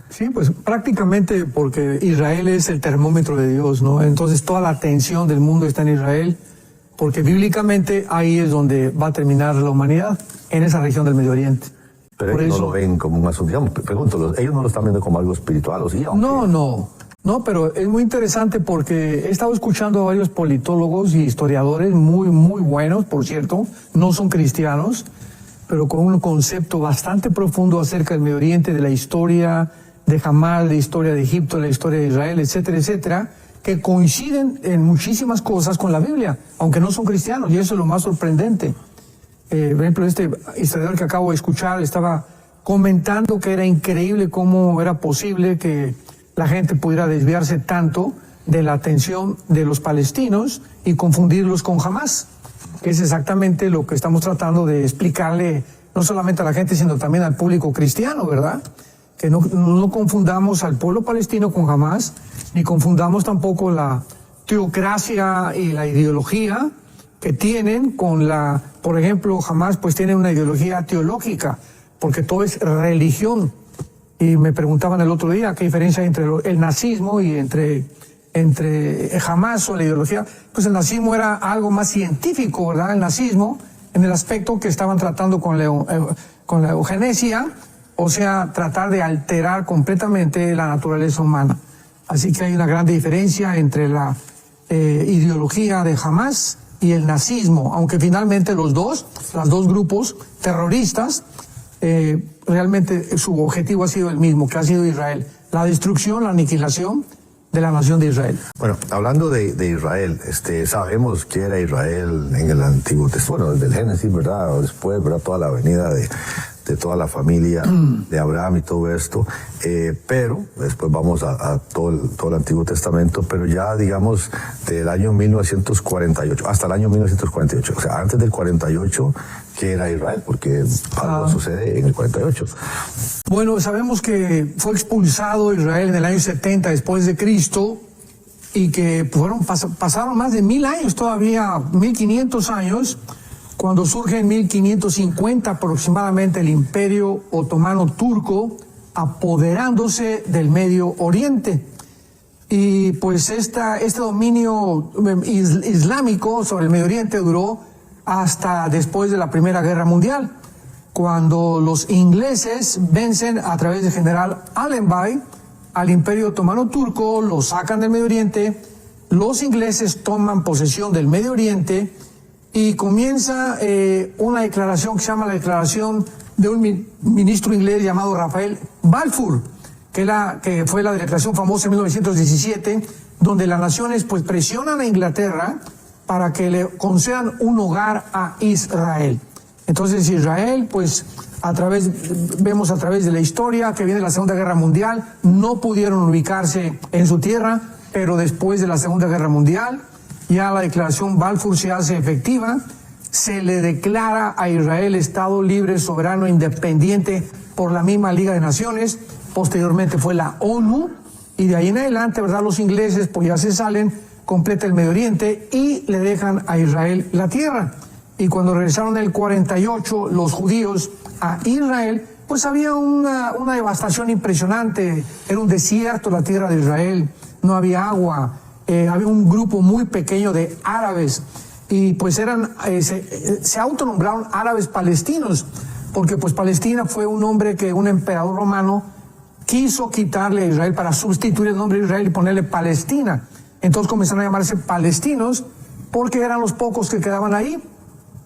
Sí, pues prácticamente porque Israel es el termómetro de Dios, ¿no? Entonces toda la atención del mundo está en Israel, porque bíblicamente ahí es donde va a terminar la humanidad, en esa región del Medio Oriente. Pero Por ellos eso, no lo ven como un asunto, digamos, pregunto, ellos no lo están viendo como algo espiritual, ¿o sí? No, pero es muy interesante porque he estado escuchando a varios politólogos y historiadores muy, muy buenos, por cierto, no son cristianos, pero con un concepto bastante profundo acerca del Medio Oriente, de la historia de Hamás, de la historia de Egipto, de la historia de Israel, etcétera, etcétera, que coinciden en muchísimas cosas con la Biblia, aunque no son cristianos, y eso es lo más sorprendente. Por ejemplo, este historiador que acabo de escuchar estaba comentando que era increíble cómo era posible que la gente pudiera desviarse tanto de la atención de los palestinos y confundirlos con Hamás, que es exactamente lo que estamos tratando de explicarle no solamente a la gente, sino también al público cristiano, ¿verdad? Que no confundamos al pueblo palestino con Hamás, ni confundamos tampoco la teocracia y la ideología que tienen con la, por ejemplo, Hamás pues tiene una ideología teológica, porque todo es religión. Y me preguntaban el otro día qué diferencia hay entre el nazismo y entre Hamás o la ideología. Pues el nazismo era algo más científico, ¿verdad? El nazismo, en el aspecto que estaban tratando con la eugenesia, o sea, tratar de alterar completamente la naturaleza humana. Así que hay una gran diferencia entre la ideología de Hamás y el nazismo, aunque finalmente los dos grupos terroristas, realmente su objetivo ha sido el mismo, que ha sido Israel, la destrucción, la aniquilación de la nación de Israel. Bueno, hablando de Israel, sabemos que era Israel en el Antiguo Testamento, bueno, desde el Génesis, ¿verdad? O después, ¿verdad? Toda la venida de toda la familia de Abraham y todo esto, pero después vamos a todo el Antiguo Testamento, pero ya digamos del año 1948 hasta el año 1948, o sea, antes del 48, ¿qué era Israel? Porque algo sucede en el 48. Bueno, sabemos que fue expulsado Israel en el año 70 después de Cristo, y que pasaron más de 1000 años, todavía 1500 años, cuando surge en 1550 aproximadamente el Imperio Otomano Turco, apoderándose del Medio Oriente. Y pues este dominio islámico sobre el Medio Oriente duró hasta después de la Primera Guerra Mundial, cuando los ingleses vencen a través del general Allenby al Imperio Otomano Turco, lo sacan del Medio Oriente, los ingleses toman posesión del Medio Oriente y comienza una declaración que se llama la declaración de un ministro inglés llamado Rafael Balfour, que fue la declaración famosa en 1917, donde las naciones pues presionan a Inglaterra para que le concedan un hogar a Israel. Entonces Israel, pues vemos a través de la historia que viene de la Segunda Guerra Mundial, no pudieron ubicarse en su tierra, pero después de la Segunda Guerra Mundial, ya la declaración Balfour se hace efectiva, se le declara a Israel Estado libre, soberano, independiente por la misma Liga de Naciones, posteriormente fue la ONU, y de ahí en adelante, ¿verdad? Los ingleses pues ya se salen, completa el Medio Oriente y le dejan a Israel la tierra. Y cuando regresaron en el 48 los judíos a Israel, pues había una devastación impresionante, era un desierto la tierra de Israel, no había agua, había un grupo muy pequeño de árabes y pues se autonombraron árabes palestinos, porque pues Palestina fue un nombre que un emperador romano quiso quitarle a Israel para sustituir el nombre de Israel y ponerle Palestina. Entonces comenzaron a llamarse palestinos porque eran los pocos que quedaban ahí.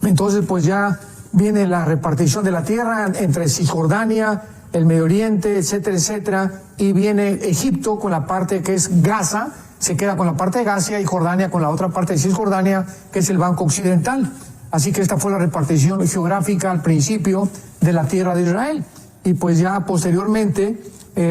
Entonces pues ya viene la repartición de la tierra entre Cisjordania, el Medio Oriente, etcétera, etcétera, y viene Egipto con la parte que es Gaza, se queda con la parte de Gaza, y Jordania con la otra parte de Cisjordania, que es el Banco Occidental. Así que esta fue la repartición geográfica al principio de la tierra de Israel. Y pues ya posteriormente,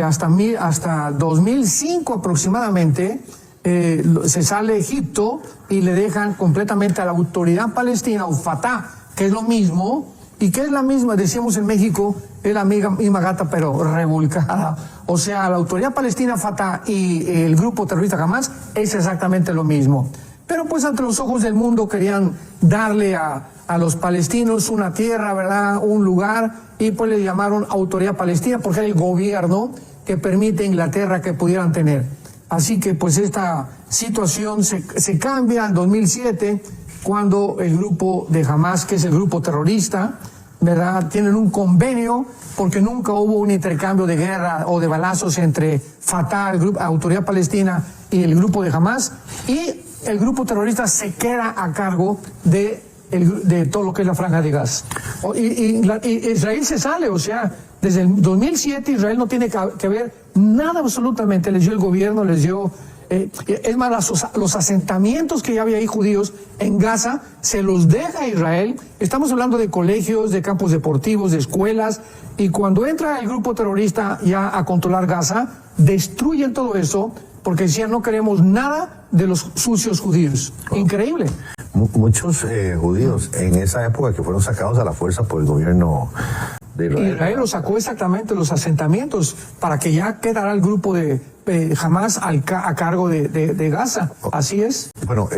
hasta 2005 aproximadamente, se sale Egipto y le dejan completamente a la autoridad palestina, o Fatah, que es lo mismo, y que es la misma, decíamos en México, es la misma gata pero revolcada. O sea, la autoridad palestina, Fatah, y el grupo terrorista Hamás es exactamente lo mismo. Pero pues ante los ojos del mundo querían darle a los palestinos una tierra, ¿verdad?, un lugar, y pues le llamaron autoridad palestina porque era el gobierno que permite Inglaterra que pudieran tener. Así que pues esta situación se cambia en 2007 cuando el grupo de Hamas, que es el grupo terrorista, ¿verdad?, tienen un convenio porque nunca hubo un intercambio de guerra o de balazos entre Fatah, el grupo, Autoridad Palestina, y el grupo de Hamas, y el grupo terrorista se queda a cargo de todo lo que es la Franja de Gaza. Y Israel se sale, o sea, desde el 2007 Israel no tiene que ver nada absolutamente, les dio el gobierno, les dio... es más, los asentamientos que ya había ahí judíos en Gaza se los deja Israel. Estamos hablando de colegios, de campos deportivos, de escuelas, y cuando entra el grupo terrorista ya a controlar Gaza, destruyen todo eso porque decían no queremos nada de los sucios judíos. Increíble. Muchos judíos en esa época que fueron sacados a la fuerza por el gobierno de Israel. Israel lo sacó exactamente los asentamientos para que ya quedara el grupo de Hamas a cargo de Gaza. Así es. Bueno,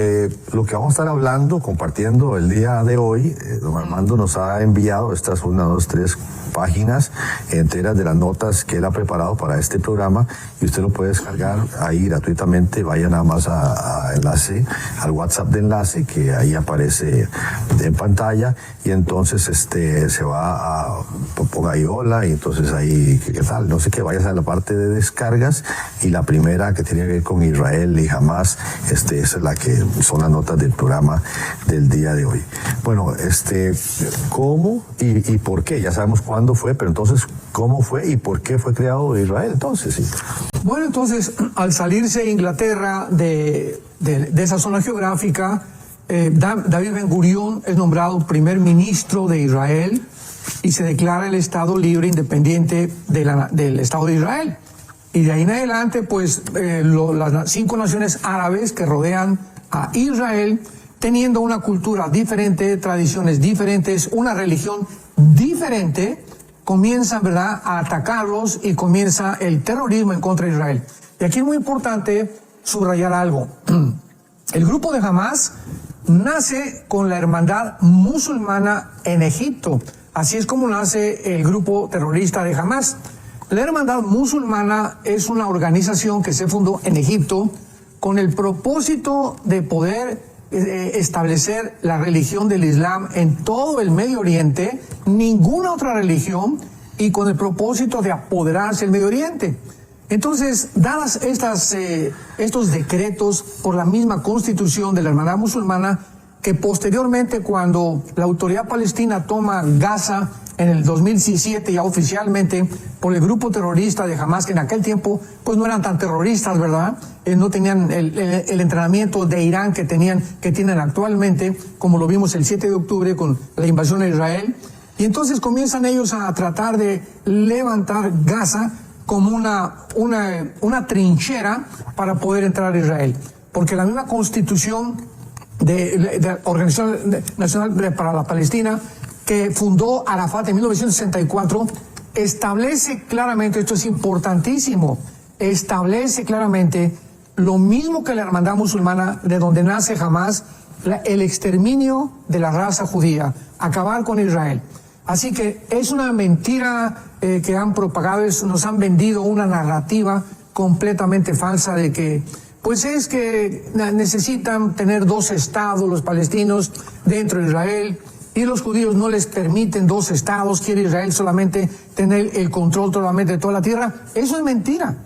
lo que vamos a estar hablando, compartiendo el día de hoy, don Armando nos ha enviado estas 1, 2, 3 páginas enteras de las notas que él ha preparado para este programa, y usted lo puede descargar ahí gratuitamente. Vaya nada más a enlace, al WhatsApp de enlace que ahí aparece en pantalla, y entonces se va a ponga ahí hola, y entonces ahí ¿qué tal? No sé qué, vayas a la parte de descargas, y la primera que tiene que ver con Israel y Hamas, esa es la que son las notas del programa del día de hoy. Bueno, ¿cómo y por qué? Ya sabemos cuándo fue, pero entonces, ¿cómo fue y por qué fue creado Israel? Entonces, sí. Bueno, entonces, al salirse Inglaterra de esa zona geográfica, David Ben Gurión es nombrado primer ministro de Israel y se declara el Estado libre independiente del Estado de Israel. Y de ahí en adelante, pues, las 5 naciones árabes que rodean a Israel, teniendo una cultura diferente, tradiciones diferentes, una religión diferente, comienzan, ¿verdad?, a atacarlos, y comienza el terrorismo en contra de Israel. Y aquí es muy importante subrayar algo. El grupo de Hamas nace con la hermandad musulmana en Egipto. Así es como nace el grupo terrorista de Hamas. La hermandad musulmana es una organización que se fundó en Egipto con el propósito de poder establecer la religión del Islam en todo el Medio Oriente, ninguna otra religión, y con el propósito de apoderarse del Medio Oriente. Entonces, dadas estos decretos por la misma constitución de la hermandad musulmana, que posteriormente, cuando la Autoridad Palestina toma Gaza en el 2017 ya oficialmente por el grupo terrorista de Hamas, que en aquel tiempo pues no eran tan terroristas, ¿verdad? No tenían el entrenamiento de Irán que tienen actualmente, como lo vimos el 7 de octubre con la invasión de Israel. Y entonces comienzan ellos a tratar de levantar Gaza como una trinchera para poder entrar a Israel. Porque la misma constitución de la Organización Nacional para la Palestina, que fundó Arafat en 1964, establece claramente, esto es importantísimo, establece claramente lo mismo que la hermandad musulmana, de donde nace Hamas, el exterminio de la raza judía, acabar con Israel. Así que es una mentira que han propagado, nos han vendido una narrativa completamente falsa de que pues es que necesitan tener 2 estados los palestinos dentro de Israel, y los judíos no les permiten 2 estados, quiere Israel solamente tener el control totalmente de toda la tierra. Eso es mentira,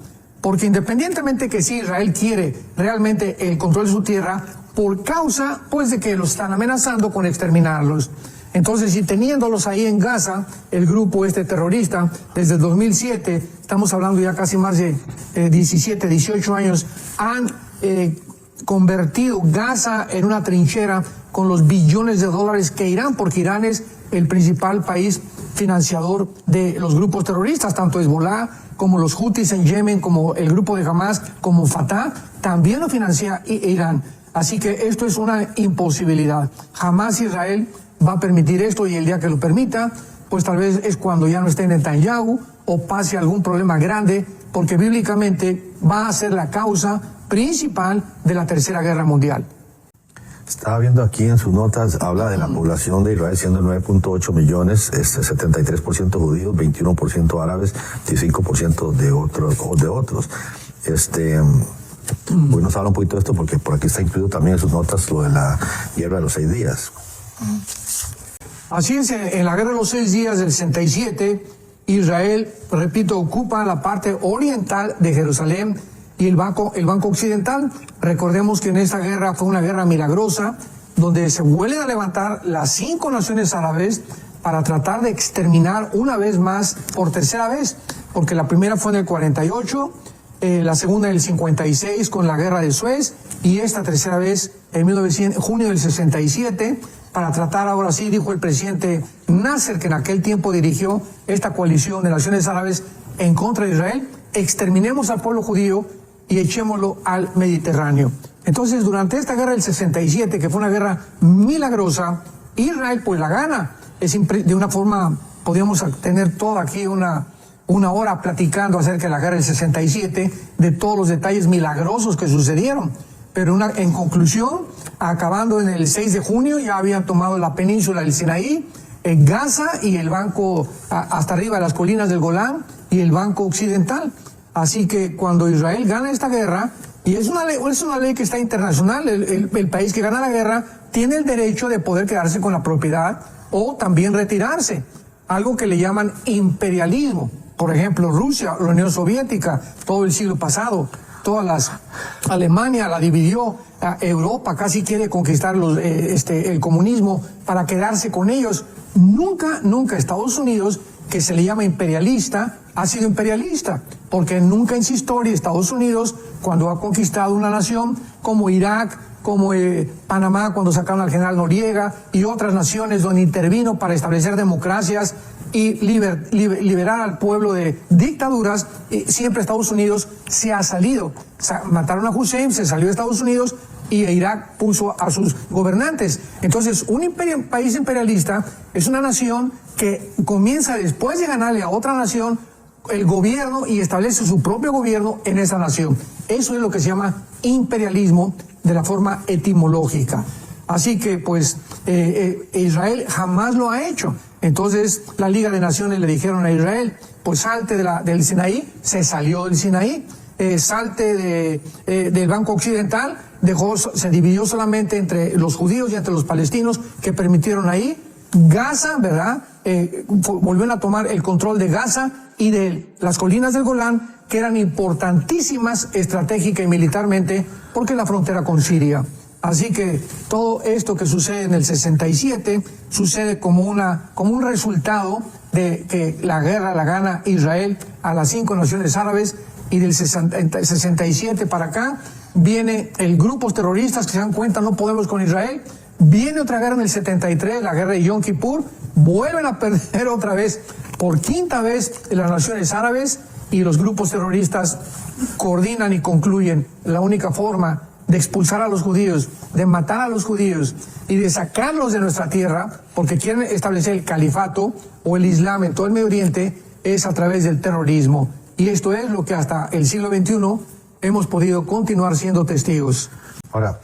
porque independientemente que si Israel quiere realmente el control de su tierra, por causa pues de que los están amenazando con exterminarlos. Entonces, si teniéndolos ahí en Gaza, el grupo terrorista, desde el 2007, estamos hablando ya casi más de 17, 18 años, han convertido Gaza en una trinchera con los billones de dólares que Irán, porque Irán es el principal país financiador de los grupos terroristas, tanto Hezbollah como los Houthis en Yemen, como el grupo de Hamas, como Fatah, también lo financia Irán. Así que esto es una imposibilidad. Jamás Israel va a permitir esto, y el día que lo permita, pues tal vez es cuando ya no esté en Netanyahu o pase algún problema grande, porque bíblicamente va a ser la causa principal de la Tercera Guerra Mundial. Estaba viendo aquí en sus notas, habla de la población de Israel siendo 9.8 millones, 73% judíos, 21% árabes y 5% de otros. Hoy nos habla un poquito de esto porque por aquí está incluido también en sus notas lo de la guerra de los 6 días. Así es, en la guerra de los 6 días del 67, Israel, repito, ocupa la parte oriental de Jerusalén y el banco occidental. Recordemos que en esta guerra fue una guerra milagrosa, donde se vuelven a levantar las 5 naciones árabes para tratar de exterminar una vez más, por tercera vez, porque la primera fue en el 48, la segunda en el 56 con la guerra de Suez, y esta tercera vez en junio del 67, para tratar ahora sí, dijo el presidente Nasser, que en aquel tiempo dirigió esta coalición de naciones árabes en contra de Israel, exterminemos al pueblo judío y echémoslo al Mediterráneo. Entonces, durante esta guerra del 67, que fue una guerra milagrosa, Israel pues la gana. De una forma, podríamos tener toda aquí una hora platicando acerca de la guerra del 67, de todos los detalles milagrosos que sucedieron. Pero en conclusión, acabando en el 6 de junio, ya habían tomado la península del Sinaí, Gaza y el banco hasta arriba de las colinas del Golán y el banco occidental. Así que cuando Israel gana esta guerra, y es una ley que está internacional, el país que gana la guerra tiene el derecho de poder quedarse con la propiedad o también retirarse, algo que le llaman imperialismo. Por ejemplo, Rusia, la Unión Soviética, todo el siglo pasado, Alemania la dividió, Europa casi quiere conquistar el comunismo para quedarse con ellos. Nunca Estados Unidos, que se le llama imperialista, ha sido imperialista, porque nunca en su historia Estados Unidos, cuando ha conquistado una nación como Irak, como Panamá cuando sacaron al general Noriega y otras naciones donde intervino para establecer democracias y liberar al pueblo de dictaduras, siempre Estados Unidos se ha salido. Mataron a Hussein, se salió de Estados Unidos y Irak puso a sus gobernantes. Entonces, un país imperialista es una nación que comienza después de ganarle a otra nación el gobierno y establece su propio gobierno en esa nación. Eso es lo que se llama imperialismo de la forma etimológica. Así que, pues, Israel jamás lo ha hecho. Entonces, la Liga de Naciones le dijeron a Israel, pues salte del Sinaí, se salió del Sinaí, salte del Banco Occidental, se dividió solamente entre los judíos y entre los palestinos que permitieron ahí. Gaza, ¿verdad? Volvieron a tomar el control de Gaza y de las colinas del Golán, que eran importantísimas estratégica y militarmente, porque es la frontera con Siria. Así que todo esto que sucede en el 67 sucede como un resultado de que la guerra la gana Israel a las 5 naciones árabes, y del 67 para acá viene el grupos terroristas que se dan cuenta no podemos con Israel. Viene otra guerra en el 73, la guerra de Yom Kippur, vuelven a perder otra vez, por 5ª vez, las naciones árabes, y los grupos terroristas coordinan y concluyen la única forma de expulsar a los judíos, de matar a los judíos y de sacarlos de nuestra tierra, porque quieren establecer el califato o el Islam en todo el Medio Oriente, es a través del terrorismo. Y esto es lo que hasta el siglo XXI hemos podido continuar siendo testigos. Ahora,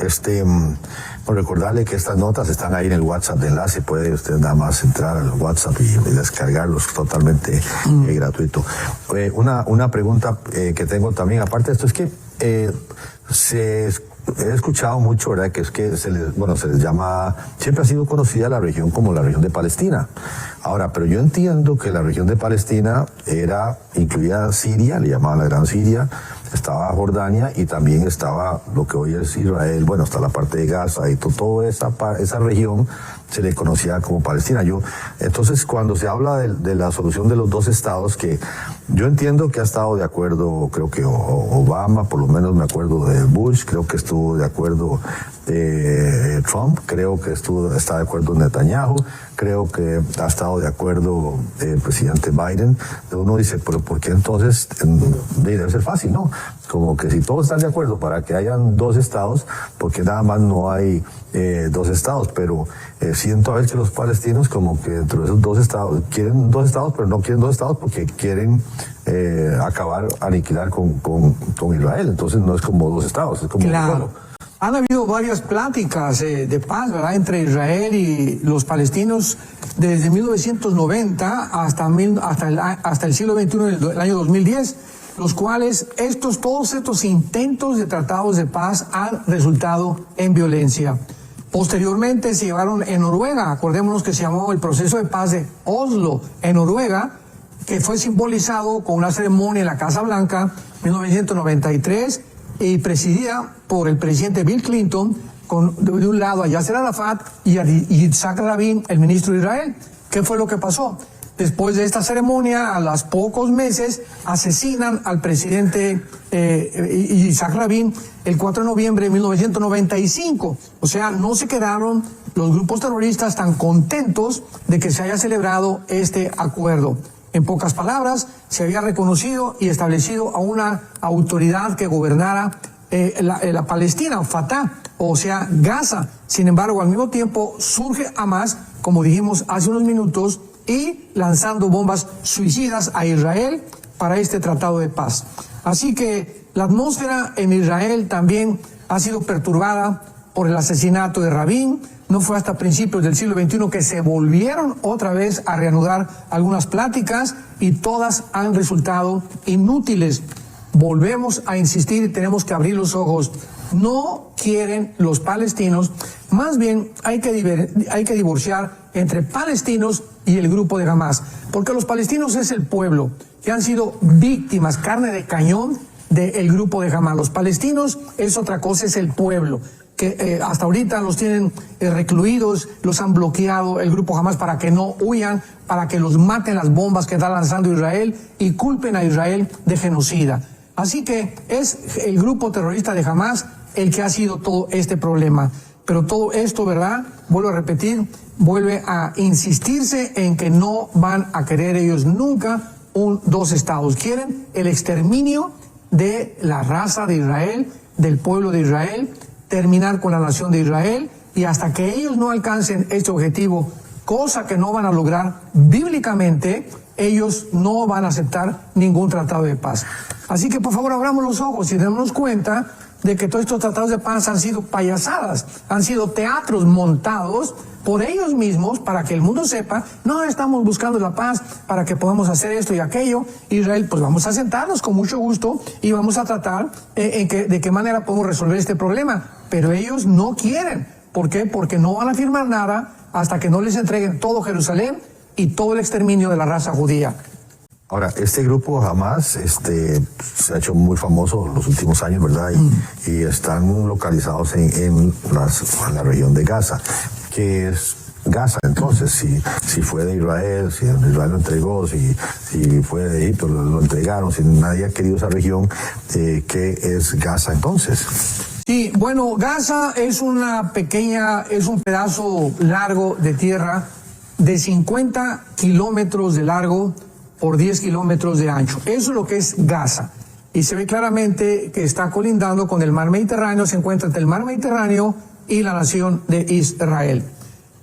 por recordarle que estas notas están ahí en el WhatsApp de Enlace, puede usted nada más entrar al WhatsApp y descargarlos totalmente gratuito. Una pregunta que tengo también, aparte de esto, es que he escuchado mucho, ¿verdad?, que es que se les llama, siempre ha sido conocida la región como la región de Palestina. Ahora, pero yo entiendo que la región de Palestina incluía Siria, le llamaban la Gran Siria, estaba Jordania y también estaba lo que hoy es Israel, hasta la parte de Gaza y toda esa región se le conocía como Palestina. Entonces, cuando se habla de la solución de los 2 estados, que yo entiendo que ha estado de acuerdo, creo que Obama, por lo menos me acuerdo de Bush, creo que estuvo de acuerdo Trump, creo que está de acuerdo Netanyahu, creo que ha estado de acuerdo el presidente Biden. Uno dice, pero ¿por qué entonces? Debe ser fácil, ¿no? Como que si todos están de acuerdo para que hayan 2 estados, porque nada más no hay 2 estados, pero siento a veces que los palestinos como que dentro de esos 2 estados quieren 2 estados, pero no quieren 2 estados porque quieren aniquilar con Israel. Entonces no es como 2 estados, es como claro. uno solo. Han habido varias pláticas de paz, ¿verdad?, entre Israel y los palestinos desde 1990 hasta el siglo XXI, el año 2010, los cuales todos estos intentos de tratados de paz han resultado en violencia. Posteriormente se llevaron en Noruega, acordémonos que se llamó el proceso de paz de Oslo en Noruega, que fue simbolizado con una ceremonia en la Casa Blanca en 1993 y presidida por el presidente Bill Clinton, de un lado a Yasser Arafat y a Yitzhak Rabin, el ministro de Israel. ¿Qué fue lo que pasó? Después de esta ceremonia, a los pocos meses, asesinan al presidente Yitzhak Rabin el 4 de noviembre de 1995. O sea, no se quedaron los grupos terroristas tan contentos de que se haya celebrado este acuerdo. En pocas palabras, se había reconocido y establecido a una autoridad que gobernara la Palestina, Fatah, o sea, Gaza. Sin embargo, al mismo tiempo surge Hamas, como dijimos hace unos minutos, y lanzando bombas suicidas a Israel para este tratado de paz. Así que la atmósfera en Israel también ha sido perturbada por el asesinato de Rabin. No fue hasta principios del siglo XXI que se volvieron otra vez a reanudar algunas pláticas y todas han resultado inútiles. Volvemos a insistir y tenemos que abrir los ojos. No quieren los palestinos, más bien hay que divorciar entre palestinos y el grupo de Hamas, porque los palestinos es el pueblo que han sido víctimas, carne de cañón del grupo de Hamas. Los palestinos es otra cosa, es el pueblo que hasta ahorita los tienen recluidos, los han bloqueado el grupo Hamas para que no huyan, para que los maten las bombas que está lanzando Israel y culpen a Israel de genocida. Así que es el grupo terrorista de Hamas el que ha sido todo este problema. Pero todo esto, ¿verdad?, vuelvo a repetir, vuelve a insistirse en que no van a querer ellos nunca dos estados. Quieren el exterminio de la raza de Israel, del pueblo de Israel, terminar con la nación de Israel, y hasta que ellos no alcancen este objetivo, cosa que no van a lograr bíblicamente, ellos no van a aceptar ningún tratado de paz. Así que por favor abramos los ojos y démonos cuenta de que todos estos tratados de paz han sido payasadas, han sido teatros montados por ellos mismos para que el mundo sepa, no estamos buscando la paz para que podamos hacer esto y aquello. Israel, pues vamos a sentarnos con mucho gusto y vamos a tratar de qué manera podemos resolver este problema. Pero ellos no quieren. ¿Por qué? Porque no van a firmar nada hasta que no les entreguen todo Jerusalén y todo el exterminio de la raza judía. Ahora, este grupo Hamas se ha hecho muy famoso en los últimos años, ¿verdad? Y están localizados en la región de Gaza. ¿Qué es Gaza entonces? Si fue de Israel, si Israel lo entregó, si fue de Egipto, lo entregaron, si nadie ha querido esa región, ¿qué es Gaza entonces? Sí, bueno, Gaza es un pedazo largo de tierra de 50 kilómetros de largo por 10 kilómetros de ancho. Eso es lo que es Gaza. Y se ve claramente que está colindando con el mar Mediterráneo, se encuentra entre el mar Mediterráneo y la nación de Israel.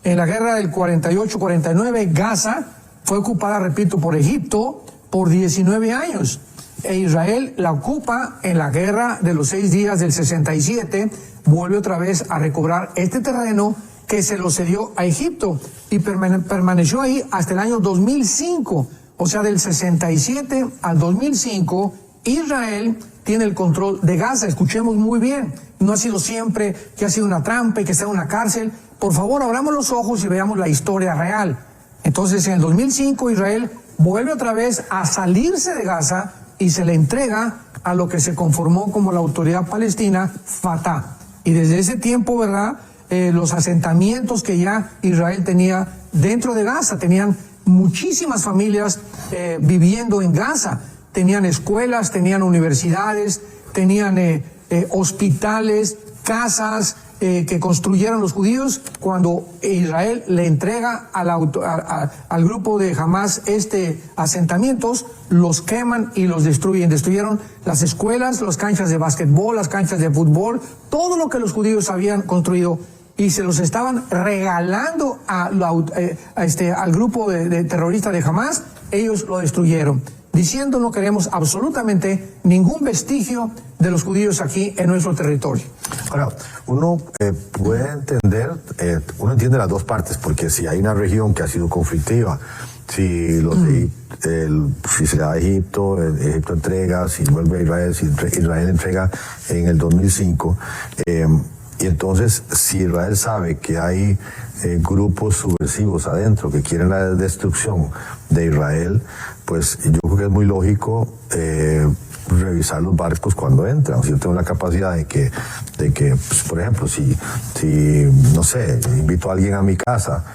En la guerra del 48-49, Gaza fue ocupada, repito, por Egipto por 19 años. E Israel la ocupa en la guerra de los 6 días del 67, vuelve otra vez a recobrar este terreno que se lo cedió a Egipto y permaneció ahí hasta el año 2005. O sea, del 67 al 2005, Israel tiene el control de Gaza. Escuchemos muy bien, no ha sido siempre que ha sido una trampa y que sea una cárcel. Por favor, abramos los ojos y veamos la historia real. Entonces, en el 2005, Israel vuelve otra vez a salirse de Gaza y se le entrega a lo que se conformó como la autoridad palestina, Fatah. Y desde ese tiempo, ¿verdad?, los asentamientos que ya Israel tenía dentro de Gaza, tenían muchísimas familias viviendo en Gaza, tenían escuelas, tenían universidades, tenían hospitales, casas que construyeron los judíos. Cuando Israel le entrega al grupo de Hamas asentamientos, los queman y los destruyen. Destruyeron las escuelas, las canchas de básquetbol, las canchas de fútbol, todo lo que los judíos habían construido, y se los estaban regalando al grupo de terroristas de Hamas. Ellos lo destruyeron. diciendo no queremos absolutamente ningún vestigio de los judíos aquí en nuestro territorio. Ahora, uno puede entender, uno entiende las dos partes, porque si hay una región que ha sido conflictiva, si si se da a Egipto, Egipto entrega, si vuelve a Israel, si Israel entrega en el 2005, y entonces si Israel sabe que hay grupos subversivos adentro que quieren la destrucción de Israel, pues yo creo que es muy lógico revisar los barcos cuando entran. Si yo tengo la capacidad de que pues, por ejemplo, si no sé, invito a alguien a mi casa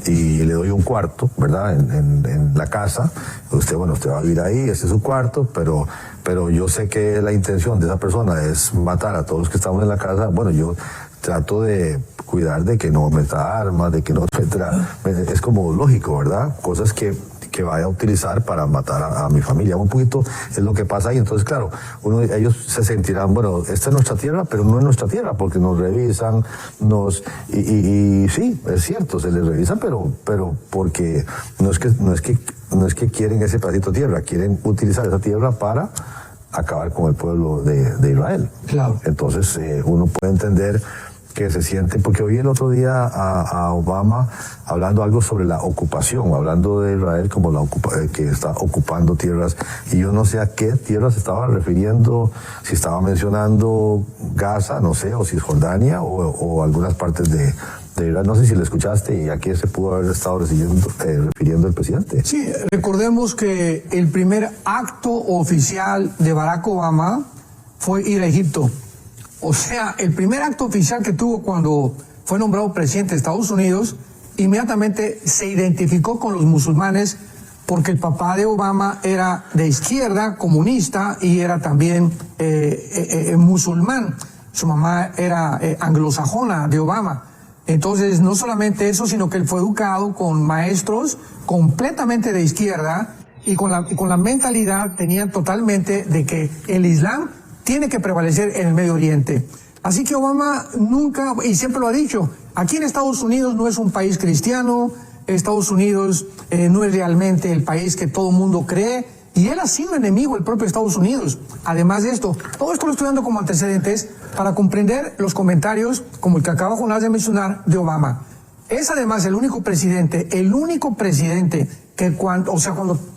y le doy un cuarto, ¿verdad? En la casa, usted va a vivir ahí, ese es su cuarto, pero yo sé que la intención de esa persona es matar a todos los que estamos en la casa. Bueno, yo trato de cuidar de que no meta armas, de que no meta... Es como lógico, ¿verdad? Cosas que vaya a utilizar para matar a mi familia. Un poquito es lo que pasa ahí. Entonces, claro, ellos se sentirán, bueno, esta es nuestra tierra, pero no es nuestra tierra, porque nos revisan, y sí, es cierto, se les revisa, pero porque no es que quieren ese pedacito de tierra, quieren utilizar esa tierra para acabar con el pueblo de Israel. Claro. Entonces, uno puede entender que se siente, porque oí el otro día a Obama hablando algo sobre la ocupación, hablando de Israel como que está ocupando tierras, y yo no sé a qué tierras estaba refiriendo, si estaba mencionando Gaza, no sé, o Cisjordania, o algunas partes de Israel. No sé si lo escuchaste y a qué se pudo haber estado refiriendo el presidente. Sí, recordemos que el primer acto oficial de Barack Obama fue ir a Egipto. O sea, el primer acto oficial que tuvo cuando fue nombrado presidente de Estados Unidos, inmediatamente se identificó con los musulmanes, porque el papá de Obama era de izquierda, comunista, y era también musulmán. Su mamá era anglosajona de Obama. Entonces, no solamente eso, sino que él fue educado con maestros completamente de izquierda y con la mentalidad tenían totalmente de que el Islam tiene que prevalecer en el Medio Oriente. Así que Obama nunca, y siempre lo ha dicho, aquí en Estados Unidos no es un país cristiano, Estados Unidos no es realmente el país que todo el mundo cree, y él ha sido enemigo del propio Estados Unidos. Además de esto, todo esto lo estoy dando como antecedentes para comprender los comentarios, como el que acaba Jonás de mencionar, de Obama. Es además el único presidente que cuando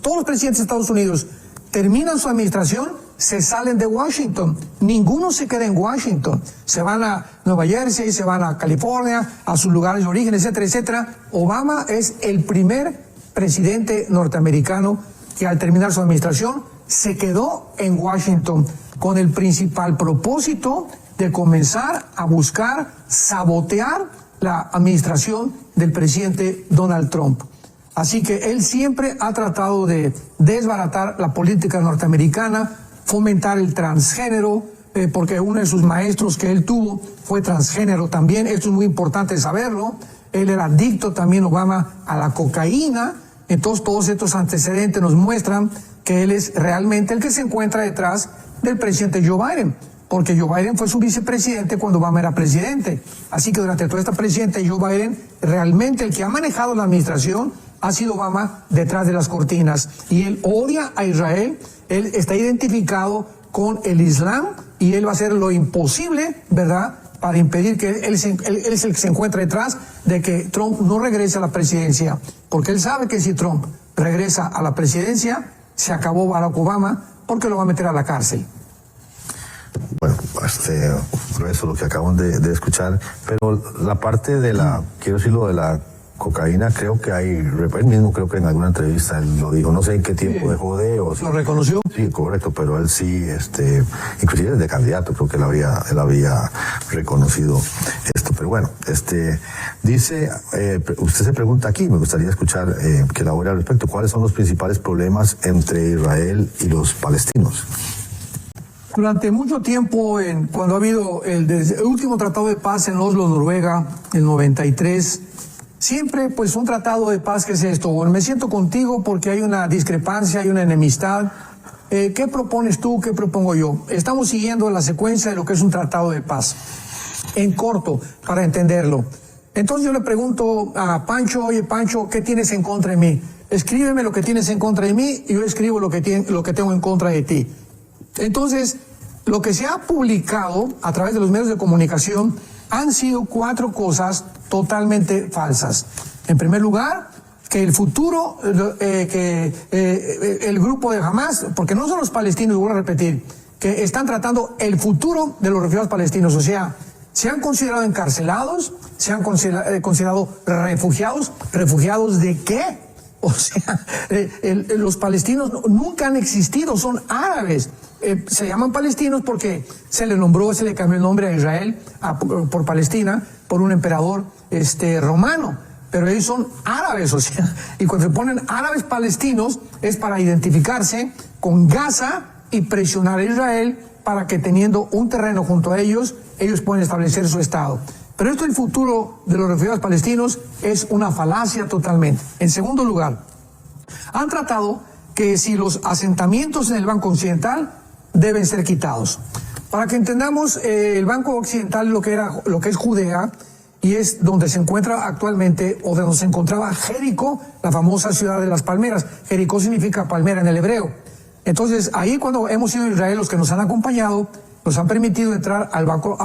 todos los presidentes de Estados Unidos terminan su administración, se salen de Washington. Ninguno se queda en Washington. Se van a Nueva Jersey, se van a California, a sus lugares de origen, etcétera, etcétera. Obama es el primer presidente norteamericano que al terminar su administración se quedó en Washington con el principal propósito de comenzar a buscar sabotear la administración del presidente Donald Trump. Así que él siempre ha tratado de desbaratar la política norteamericana, fomentar el transgénero, porque uno de sus maestros que él tuvo fue transgénero también. Esto es muy importante saberlo. Él era adicto también, Obama, a la cocaína. Entonces todos estos antecedentes nos muestran que él es realmente el que se encuentra detrás del presidente Joe Biden, porque Joe Biden fue su vicepresidente cuando Obama era presidente. Así que durante toda esta presidencia Joe Biden, realmente el que ha manejado la administración ha sido Obama detrás de las cortinas. Y él odia a Israel, él está identificado con el Islam y él va a hacer lo imposible, ¿verdad?, para impedir que él es el que se encuentra detrás de que Trump no regrese a la presidencia. Porque él sabe que si Trump regresa a la presidencia, se acabó Barack Obama, porque lo va a meter a la cárcel. Bueno, grueso es lo que acabamos de escuchar, pero la parte de quiero decirlo, de la cocaína, creo que él mismo creo que en alguna entrevista él lo dijo, no sé en qué tiempo dejó ¿Lo reconoció? Sí, correcto, pero él sí, inclusive desde candidato creo que él había reconocido esto, pero bueno, dice, usted se pregunta aquí, me gustaría escuchar que elabore al respecto, ¿cuáles son los principales problemas entre Israel y los palestinos? Durante mucho tiempo, cuando ha habido el último tratado de paz en Oslo, Noruega, el 93, siempre pues un tratado de paz, ¿qué es esto? Bueno, me siento contigo porque hay una discrepancia, hay una enemistad. ¿Qué propones tú? ¿Qué propongo yo? Estamos siguiendo la secuencia de lo que es un tratado de paz. En corto, para entenderlo. Entonces yo le pregunto a Pancho, oye Pancho, ¿qué tienes en contra de mí? escríbeme lo que tienes en contra de mí y yo escribo lo que tengo en contra de ti. Entonces, lo que se ha publicado a través de los medios de comunicación han sido 4 cosas totalmente falsas. En primer lugar, que el futuro, el grupo de Hamas, porque no son los palestinos, voy a repetir, que están tratando el futuro de los refugiados palestinos, o sea, se han considerado encarcelados, se han considerado refugiados. ¿Refugiados de qué? O sea, los palestinos nunca han existido, son árabes. Se llaman palestinos porque se le cambió el nombre a Israel por Palestina, por un emperador romano. Pero ellos son árabes, o sea, y cuando se ponen árabes palestinos es para identificarse con Gaza y presionar a Israel para que teniendo un terreno junto a ellos pueden establecer su Estado. Pero esto del futuro de los refugiados palestinos es una falacia totalmente. En segundo lugar, han tratado que si los asentamientos en el Banco Occidental deben ser quitados. Para que entendamos, el Banco Occidental lo que es Judea, y es donde se encuentra actualmente, o donde se encontraba Jericó, la famosa ciudad de las palmeras. Jericó significa palmera en el hebreo. Entonces, ahí cuando hemos ido a Israel, los que nos han acompañado, nos han permitido entrar al Banco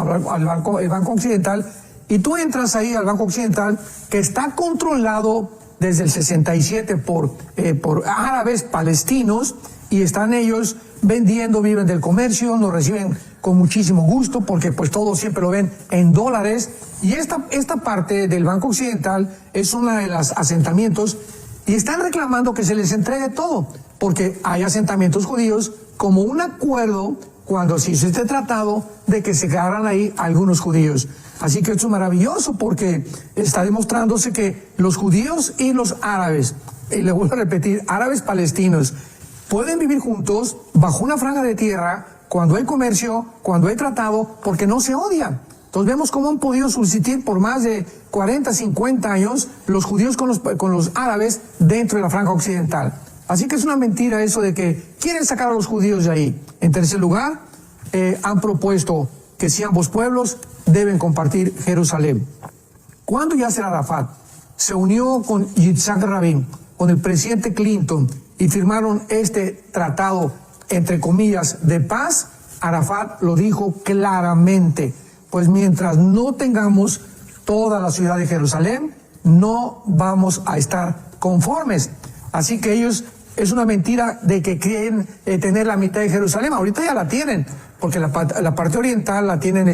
Occidental, y tú entras ahí al Banco Occidental, que está controlado desde el 67 por árabes palestinos, y están ellos vendiendo, viven del comercio, nos reciben con muchísimo gusto, porque pues todo siempre lo ven en dólares, y esta parte del Banco Occidental es una de los asentamientos, y están reclamando que se les entregue todo, porque hay asentamientos judíos como un acuerdo cuando se hizo este tratado de que se quedaran ahí algunos judíos. Así que esto es maravilloso porque está demostrándose que los judíos y los árabes, y le vuelvo a repetir, árabes palestinos, pueden vivir juntos bajo una franja de tierra cuando hay comercio, cuando hay tratado, porque no se odian. Entonces vemos cómo han podido subsistir por más de 40, 50 años los judíos con los árabes dentro de la franja occidental. Así que es una mentira eso de que quieren sacar a los judíos de ahí. En tercer lugar, han propuesto que si ambos pueblos deben compartir Jerusalén. Cuando Yasser Arafat se unió con Yitzhak Rabin, con el presidente Clinton, y firmaron este tratado, entre comillas, de paz, Arafat lo dijo claramente, pues mientras no tengamos toda la ciudad de Jerusalén, no vamos a estar conformes. Así que ellos, es una mentira de que quieren tener la mitad de Jerusalén. Ahorita ya la tienen, porque la parte oriental la tienen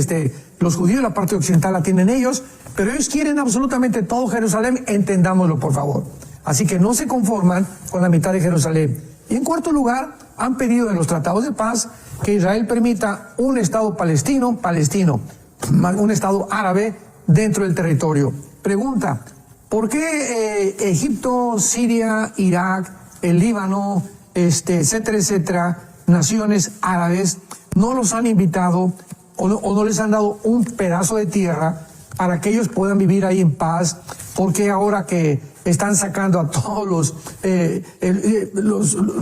los judíos, la parte occidental la tienen ellos, pero ellos quieren absolutamente todo Jerusalén, entendámoslo por favor. Así que no se conforman con la mitad de Jerusalén. Y en cuarto lugar, han pedido en los tratados de paz que Israel permita un Estado palestino, un Estado árabe dentro del territorio. Pregunta, ¿por qué Egipto, Siria, Irak, el Líbano, etcétera, naciones árabes, no los han invitado o no les han dado un pedazo de tierra para que ellos puedan vivir ahí en paz? Porque ahora que están sacando a todos los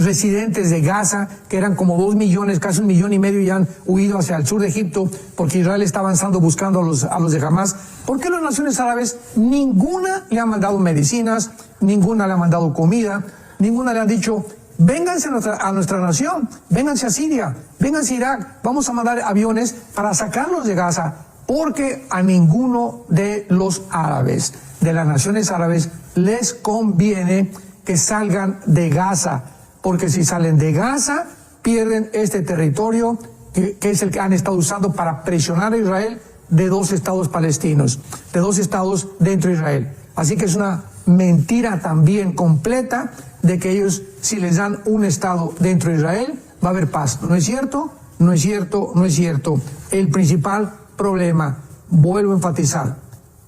residentes de Gaza, que eran como 2 millones, casi 1,5 millones, y han huido hacia el sur de Egipto, porque Israel está avanzando buscando a los de Hamas, ¿por qué las naciones árabes ninguna le ha mandado medicinas, ninguna le ha mandado comida, ninguna le han dicho, vénganse a nuestra nación, vénganse a Siria, vénganse a Irak, vamos a mandar aviones para sacarlos de Gaza? Porque a ninguno de los árabes, de las naciones árabes, les conviene que salgan de Gaza, porque si salen de Gaza, pierden este territorio que es el que han estado usando para presionar a Israel de 2 estados palestinos, de 2 estados dentro de Israel. Así que es una mentira también completa de que ellos, si les dan un estado dentro de Israel, va a haber paz. ¿No es cierto? No es cierto, no es cierto. El principal problema, vuelvo a enfatizar,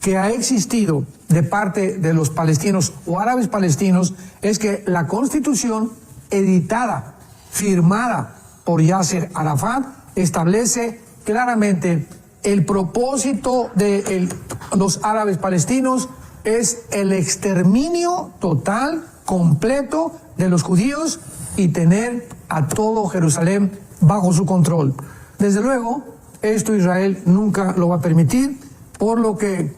que ha existido de parte de los palestinos o árabes palestinos es que la constitución editada, firmada por Yasser Arafat, establece claramente el propósito de los árabes palestinos es el exterminio total, completo de los judíos y tener a todo Jerusalén bajo su control. Desde luego, esto Israel nunca lo va a permitir, por lo que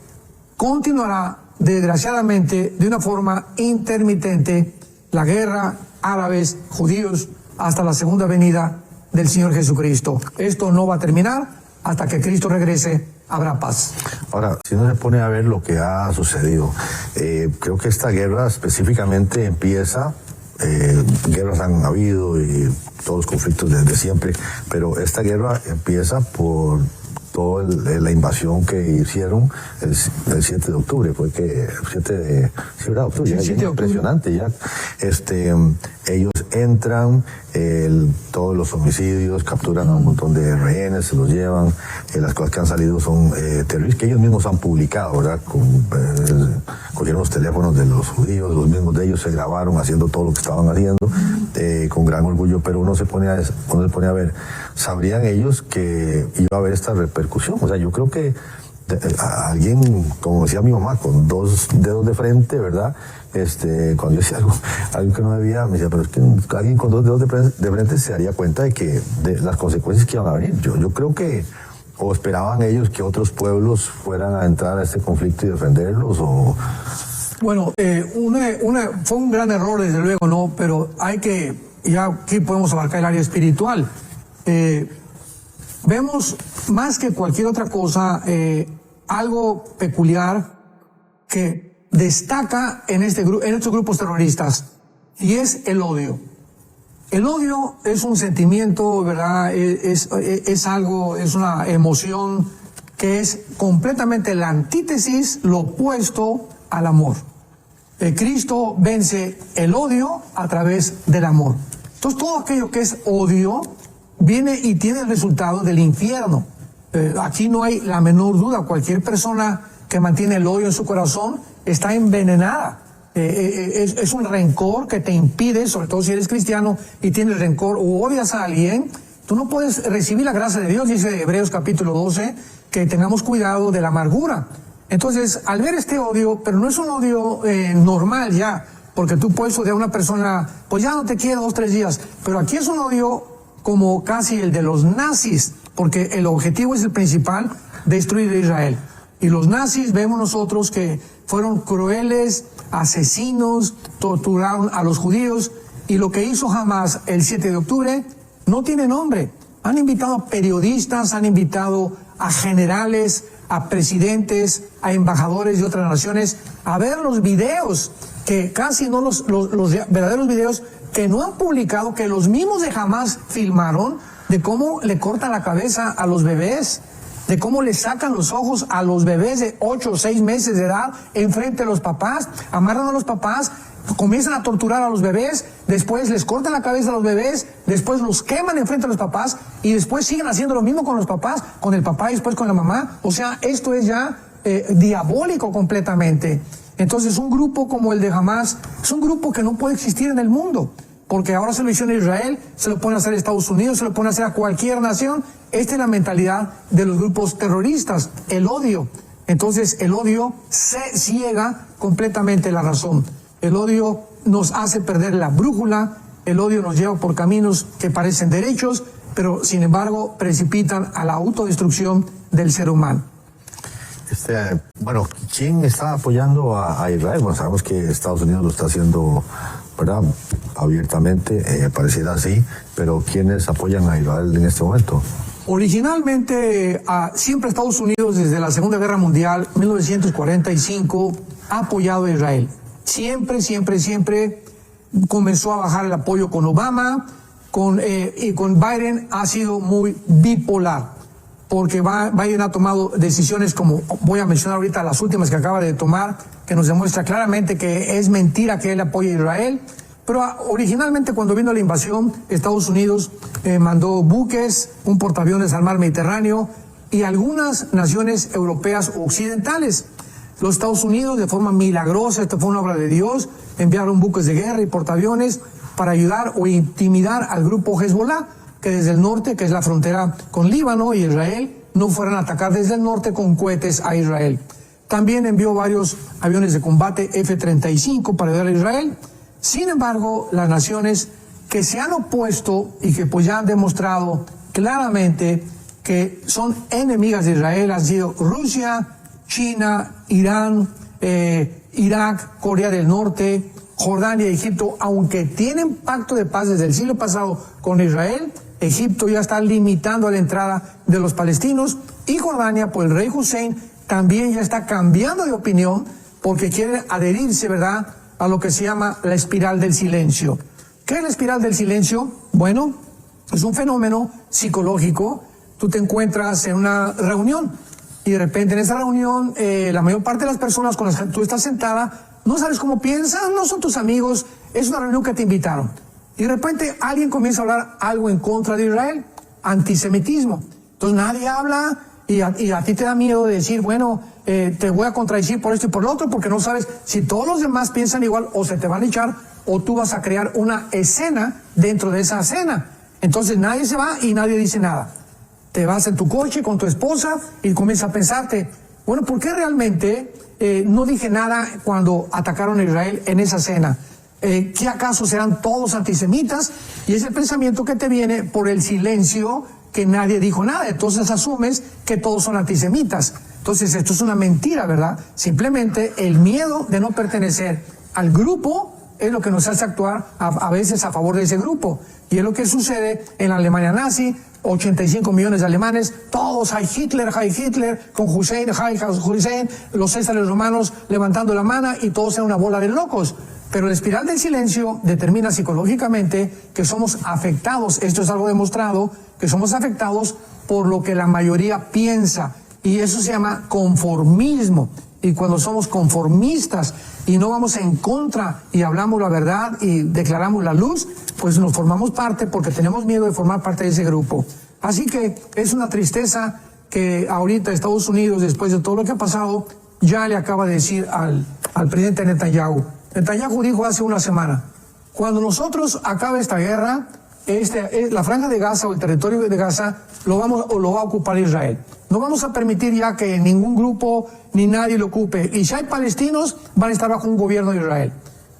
continuará, desgraciadamente, de una forma intermitente, la guerra, árabes, judíos, hasta la segunda venida del Señor Jesucristo. Esto no va a terminar hasta que Cristo regrese, habrá paz. Ahora, si uno se pone a ver lo que ha sucedido, creo que esta guerra específicamente empieza, guerras han habido y todos los conflictos desde siempre, pero esta guerra empieza por toda la invasión que hicieron el 7 de octubre, fue que el 7 de octubre, ya, impresionante ya. Ellos entran, todos los homicidios, capturan a un montón de rehenes, se los llevan, las cosas que han salido son terribles, que ellos mismos han publicado, ¿verdad? Cogieron los teléfonos de los judíos, los mismos de ellos se grabaron haciendo todo lo que estaban haciendo, con gran orgullo, pero uno se pone a ver, ¿sabrían ellos que iba a haber esta repercusión? O sea, yo creo que alguien, como decía mi mamá, con 2 dedos de frente, ¿verdad? Cuando yo decía algo que no debía, me decía, pero es que alguien con 2 dedos de frente se daría cuenta de las consecuencias que iban a venir. Yo creo que, o esperaban ellos que otros pueblos fueran a entrar a este conflicto y defenderlos, o... Bueno, fue un gran error, desde luego, ¿no? Pero ya aquí podemos abarcar el área espiritual. Vemos más que cualquier otra cosa algo peculiar que destaca en estos grupos terroristas, y es el odio. El odio es un sentimiento, ¿verdad? Es una emoción que es completamente la antítesis, lo opuesto al amor. Cristo vence el odio a través del amor. Entonces todo aquello que es odio viene y tiene el resultado del infierno. Aquí no hay la menor duda. Cualquier persona que mantiene el odio en su corazón está envenenada. Es un rencor que te impide, sobre todo si eres cristiano y tienes rencor o odias a alguien, tú no puedes recibir la gracia de Dios. Dice Hebreos capítulo 12 que tengamos cuidado de la amargura. Entonces, al ver este odio, pero no es un odio normal ya, porque tú puedes odiar a una persona, pues ya no te quiero 2 o 3 días, pero aquí es un odio como casi el de los nazis, porque el objetivo es el principal, destruir a Israel. Y los nazis, vemos nosotros que fueron crueles, asesinos, torturaron a los judíos, y lo que hizo Hamas el 7 de octubre no tiene nombre. Han invitado a periodistas, han invitado a generales, a presidentes, a embajadores de otras naciones, a ver los videos, que casi no los verdaderos videos que no han publicado, que los mismos de Hamas filmaron, de cómo le cortan la cabeza a los bebés, de cómo le sacan los ojos a los bebés de 8 o 6 meses de edad enfrente de los papás, amarran a los papás, comienzan a torturar a los bebés, después les cortan la cabeza a los bebés, después los queman enfrente de los papás y después siguen haciendo lo mismo con los papás, con el papá y después con la mamá. O sea, esto es ya diabólico completamente. Entonces, un grupo como el de Hamas es un grupo que no puede existir en el mundo, porque ahora se lo hicieron a Israel, se lo pueden hacer a Estados Unidos, se lo pueden hacer a cualquier nación. Esta es la mentalidad de los grupos terroristas, el odio. Entonces, el odio se ciega completamente la razón. El odio nos hace perder la brújula, el odio nos lleva por caminos que parecen derechos, pero sin embargo precipitan a la autodestrucción del ser humano. Bueno, ¿quién está apoyando a Israel? Bueno, sabemos que Estados Unidos lo está haciendo, ¿verdad?, abiertamente, pareciera así, pero ¿quiénes apoyan a Israel en este momento? Originalmente, siempre Estados Unidos, desde la Segunda Guerra Mundial, 1945, ha apoyado a Israel. Siempre comenzó a bajar el apoyo con Obama, y con Biden ha sido muy bipolar, porque Biden ha tomado decisiones como voy a mencionar ahorita las últimas que acaba de tomar, que nos demuestra claramente que es mentira que él apoye a Israel. Pero originalmente, cuando vino la invasión, Estados Unidos mandó buques, un portaaviones al mar Mediterráneo y algunas naciones europeas occidentales. Los Estados Unidos, de forma milagrosa, esto fue una obra de Dios, enviaron buques de guerra y portaaviones para ayudar o intimidar al grupo Hezbollah, que desde el norte, que es la frontera con Líbano y Israel, no fueran a atacar desde el norte con cohetes a Israel. También envió varios aviones de combate F-35 para ayudar a Israel. Sin embargo, las naciones que se han opuesto y que pues ya han demostrado claramente que son enemigas de Israel han sido Rusia, China, Irán, Irak, Corea del Norte, Jordania y Egipto, aunque tienen pacto de paz desde el siglo pasado con Israel, Egipto ya está limitando la entrada de los palestinos, y Jordania, pues el rey Hussein también ya está cambiando de opinión porque quiere adherirse, ¿verdad?, a lo que se llama la espiral del silencio. ¿Qué es la espiral del silencio? Bueno, es un fenómeno psicológico. Tú te encuentras en una reunión y de repente en esa reunión la mayor parte de las personas con las que tú estás sentada no sabes cómo piensan, no son tus amigos, es una reunión que te invitaron. Y de repente alguien comienza a hablar algo en contra de Israel, antisemitismo. Entonces nadie habla y a ti te da miedo de decir, bueno, te voy a contradecir por esto y por lo otro, porque no sabes si todos los demás piensan igual o se te van a echar o tú vas a crear una escena dentro de esa escena. Entonces nadie se va y nadie dice nada. Te vas en tu coche con tu esposa y comienzas a pensarte, bueno, ¿por qué realmente no dije nada cuando atacaron a Israel en esa cena? ¿Qué acaso serán todos antisemitas? Y es el pensamiento que te viene por el silencio, que nadie dijo nada. Entonces asumes que todos son antisemitas. Entonces esto es una mentira, ¿verdad? Simplemente el miedo de no pertenecer al grupo es lo que nos hace actuar a veces a favor de ese grupo. Y es lo que sucede en la Alemania nazi. 85 millones de alemanes, todos Heil Hitler, con Hussein, Hussein, los césares romanos levantando la mano y todos eran una bola de locos. Pero la espiral del silencio determina psicológicamente que somos afectados, esto es algo demostrado, que somos afectados por lo que la mayoría piensa, y eso se llama conformismo. Y cuando somos conformistas y no vamos en contra y hablamos la verdad y declaramos la luz, pues nos formamos parte porque tenemos miedo de formar parte de ese grupo. Así que es una tristeza que ahorita Estados Unidos, después de todo lo que ha pasado, ya le acaba de decir al presidente Netanyahu. Netanyahu dijo hace una semana, cuando nosotros acabe esta guerra, la franja de Gaza o el territorio de Gaza lo va a ocupar Israel. No vamos a permitir ya que ningún grupo ni nadie lo ocupe. Y si hay palestinos, van a estar bajo un gobierno de Israel.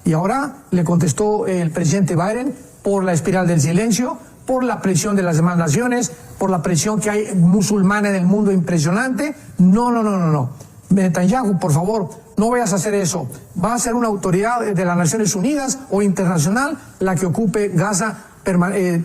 Y ahora le contestó el presidente Biden por la espiral del silencio, por la presión de las demás naciones, por la presión que hay musulmana en el mundo impresionante. No. Netanyahu, por favor, no vayas a hacer eso. Va a ser una autoridad de las Naciones Unidas o internacional la que ocupe Gaza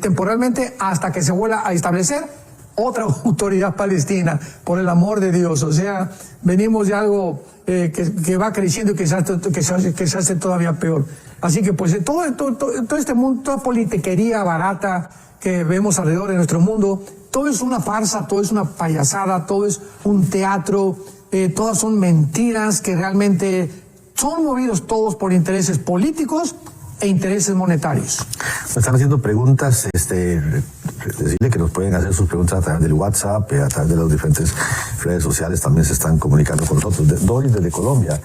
temporalmente hasta que se vuelva a establecer otra autoridad palestina, por el amor de Dios. O sea, venimos de algo que va creciendo y que se hace todavía peor. Así que pues todo este mundo, toda politiquería barata que vemos alrededor de nuestro mundo, todo es una farsa, todo es una payasada, todo es un teatro, todas son mentiras que realmente son movidos todos por intereses políticos e intereses monetarios. Me están haciendo preguntas, decirle que nos pueden hacer sus preguntas a través del WhatsApp, a través de las diferentes redes sociales, también se están comunicando con nosotros. Doris desde Colombia,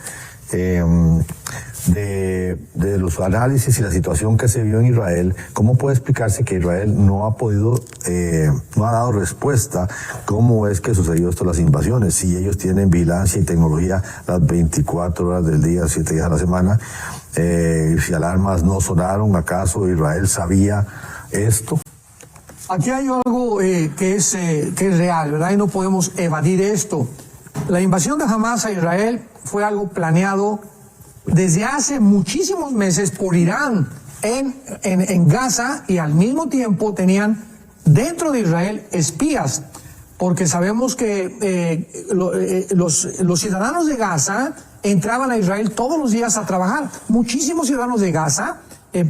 de los análisis y la situación que se vio en Israel, ¿cómo puede explicarse que Israel no ha dado respuesta? ¿Cómo es que sucedió esto, las invasiones? Si ellos tienen vigilancia y tecnología las 24 horas del día, 7 días a la semana, si alarmas no sonaron, ¿acaso Israel sabía esto? Aquí hay algo que es real, ¿verdad? Y no podemos evadir esto. La invasión de Hamas a Israel fue algo planeado desde hace muchísimos meses por Irán en Gaza, y al mismo tiempo tenían dentro de Israel espías, porque sabemos que los ciudadanos de Gaza entraban a Israel todos los días a trabajar. Muchísimos ciudadanos de Gaza,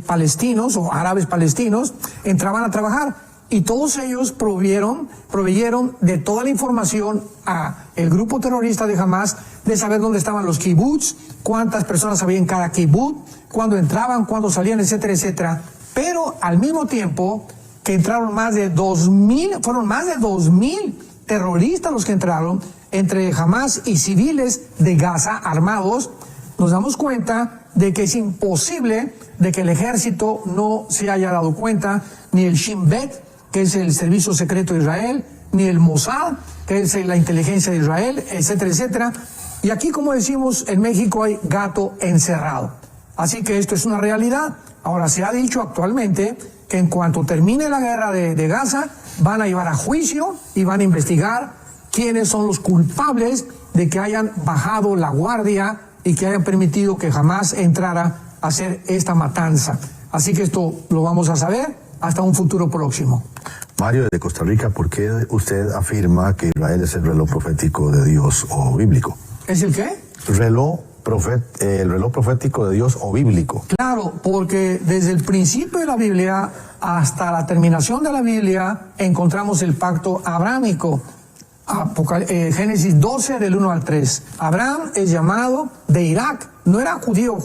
palestinos o árabes palestinos, entraban a trabajar. Y todos ellos proveyeron de toda la información a el grupo terrorista de Hamas, de saber dónde estaban los kibbutz, cuántas personas había en cada kibbutz, cuándo entraban, cuándo salían, etcétera, etcétera. Pero al mismo tiempo que entraron fueron más de 2,000 terroristas los que entraron, entre Hamas y civiles de Gaza armados, nos damos cuenta de que es imposible de que el ejército no se haya dado cuenta, ni el Shin Bet, que es el servicio secreto de Israel, ni el Mossad, que es la inteligencia de Israel, etcétera, etcétera. Y aquí, como decimos, en México hay gato encerrado. Así que esto es una realidad. Ahora, se ha dicho actualmente que en cuanto termine la guerra de Gaza, van a llevar a juicio y van a investigar quiénes son los culpables de que hayan bajado la guardia y que hayan permitido que Hamas entrara hacer esta matanza. Así que esto lo vamos a saber hasta un futuro próximo. Mario, desde Costa Rica, ¿por qué usted afirma que Israel es el reloj profético de Dios o bíblico? ¿Es el qué? El reloj profético de Dios o bíblico. Claro, porque desde el principio de la Biblia hasta la terminación de la Biblia encontramos el pacto abrámico. Génesis 12 del 1 al 3. Abraham es llamado de Irak, no era judío.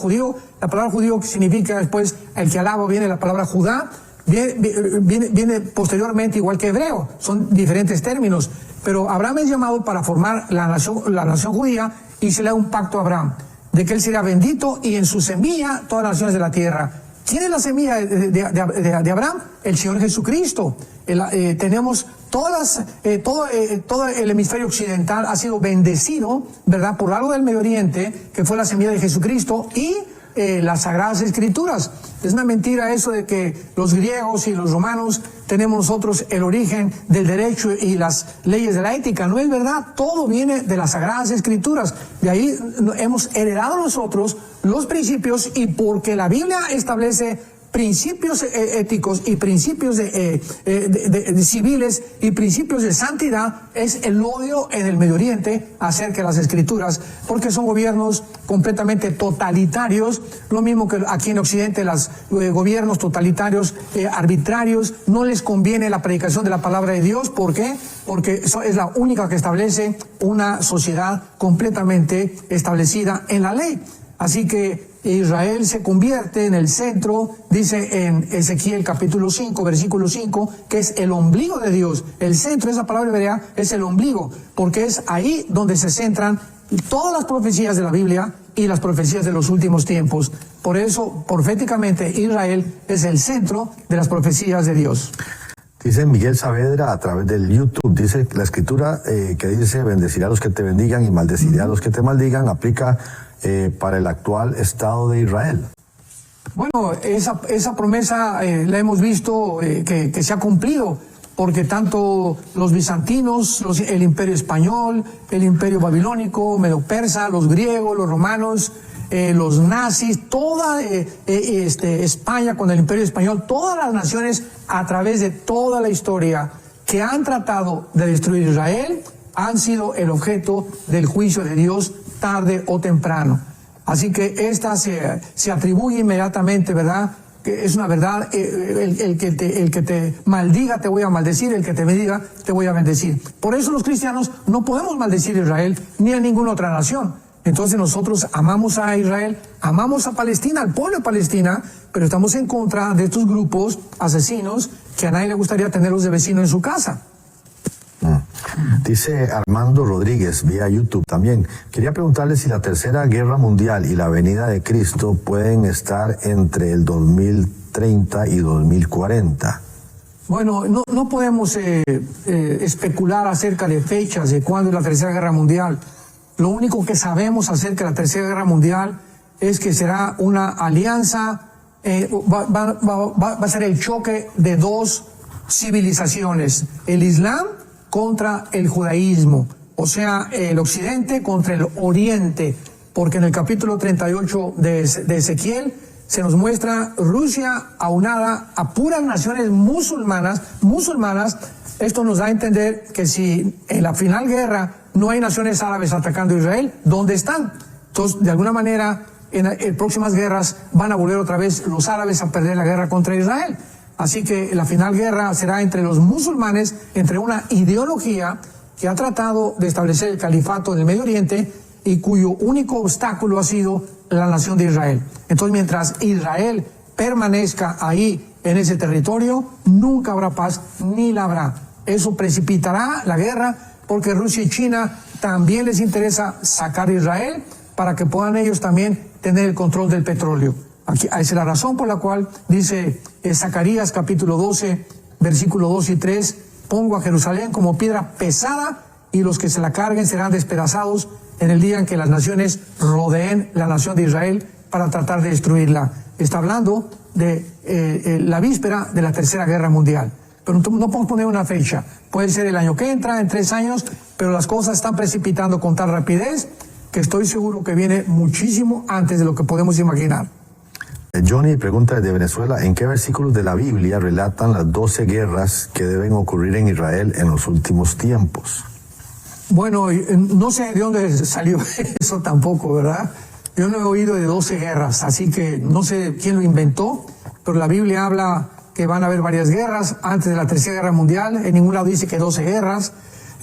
La palabra judío significa después el que alaba, viene la palabra Judá, viene posteriormente igual que hebreo, son diferentes términos, pero Abraham es llamado para formar la nación judía y se le da un pacto a Abraham, de que él será bendito y en su semilla todas las naciones de la tierra. ¿Quién es la semilla de Abraham? El Señor Jesucristo. Tenemos todo el hemisferio occidental ha sido bendecido, ¿verdad?, por algo del Medio Oriente, que fue la semilla de Jesucristo y las Sagradas Escrituras. Es una mentira eso de que los griegos y los romanos tenemos nosotros el origen del derecho y las leyes de la ética. No es verdad, todo viene de las Sagradas Escrituras. De ahí hemos heredado nosotros los principios, y porque la Biblia establece principios éticos y principios de civiles y principios de santidad, es el odio en el Medio Oriente acerca de las Escrituras, porque son gobiernos completamente totalitarios, lo mismo que aquí en Occidente los gobiernos totalitarios arbitrarios. No les conviene la predicación de la palabra de Dios. ¿Por qué? Porque es la única que establece una sociedad completamente establecida en la ley. Así que Israel se convierte en el centro, dice en Ezequiel capítulo 5, versículo 5, que es el ombligo de Dios. El centro, esa palabra hebrea, es el ombligo, porque es ahí donde se centran todas las profecías de la Biblia y las profecías de los últimos tiempos. Por eso, proféticamente, Israel es el centro de las profecías de Dios. Dice Miguel Saavedra a través del YouTube, dice la escritura que dice bendeciré a los que te bendigan y maldeciré a los que te maldigan, aplica para el actual Estado de Israel. Bueno, esa promesa la hemos visto que se ha cumplido, porque tanto los bizantinos, el imperio español, el imperio babilónico, medo-persa, los griegos, los romanos, los nazis, toda España con el imperio español, todas las naciones a través de toda la historia que han tratado de destruir Israel han sido el objeto del juicio de Dios tarde o temprano. Así que esta se atribuye inmediatamente, ¿verdad?, que es una verdad. El que te maldiga te voy a maldecir, el que te bendiga te voy a bendecir. Por eso los cristianos no podemos maldecir a Israel ni a ninguna otra nación. Entonces nosotros amamos a Israel, amamos a Palestina, al pueblo de Palestina, pero estamos en contra de estos grupos asesinos que a nadie le gustaría tenerlos de vecino en su casa. Dice Armando Rodríguez vía YouTube también. Quería preguntarle si la Tercera Guerra Mundial y la venida de Cristo pueden estar entre el 2030 y 2040. Bueno, no podemos especular acerca de fechas de cuándo es la Tercera Guerra Mundial. Lo único que sabemos acerca de la Tercera Guerra Mundial es que será una alianza, va a ser el choque de dos civilizaciones, el Islam contra el judaísmo, o sea, el occidente contra el oriente, porque en el capítulo 38 de Ezequiel se nos muestra Rusia aunada a puras naciones musulmanas. Esto nos da a entender que si en la final guerra no hay naciones árabes atacando a Israel, ¿dónde están? Entonces, de alguna manera, en próximas guerras van a volver otra vez los árabes a perder la guerra contra Israel. Así que la final guerra será entre los musulmanes, entre una ideología que ha tratado de establecer el califato en el Medio Oriente y cuyo único obstáculo ha sido la nación de Israel. Entonces, mientras Israel permanezca ahí en ese territorio, nunca habrá paz ni la habrá. Eso precipitará la guerra, porque Rusia y China también les interesa sacar a Israel para que puedan ellos también tener el control del petróleo. Esa es la razón por la cual dice Zacarías capítulo 12, versículo 2 y 3, pongo a Jerusalén como piedra pesada y los que se la carguen serán despedazados en el día en que las naciones rodeen la nación de Israel para tratar de destruirla. Está hablando de la víspera de la Tercera Guerra Mundial. Pero no podemos poner una fecha. Puede ser el año que entra, en 3 años, pero las cosas están precipitando con tal rapidez que estoy seguro que viene muchísimo antes de lo que podemos imaginar. Johnny pregunta desde Venezuela, ¿en qué versículos de la Biblia relatan las 12 guerras que deben ocurrir en Israel en los últimos tiempos? Bueno, no sé de dónde salió eso tampoco, ¿verdad? Yo no he oído de 12 guerras, así que no sé quién lo inventó, pero la Biblia habla que van a haber varias guerras antes de la Tercera Guerra Mundial. En ningún lado dice que 12 guerras,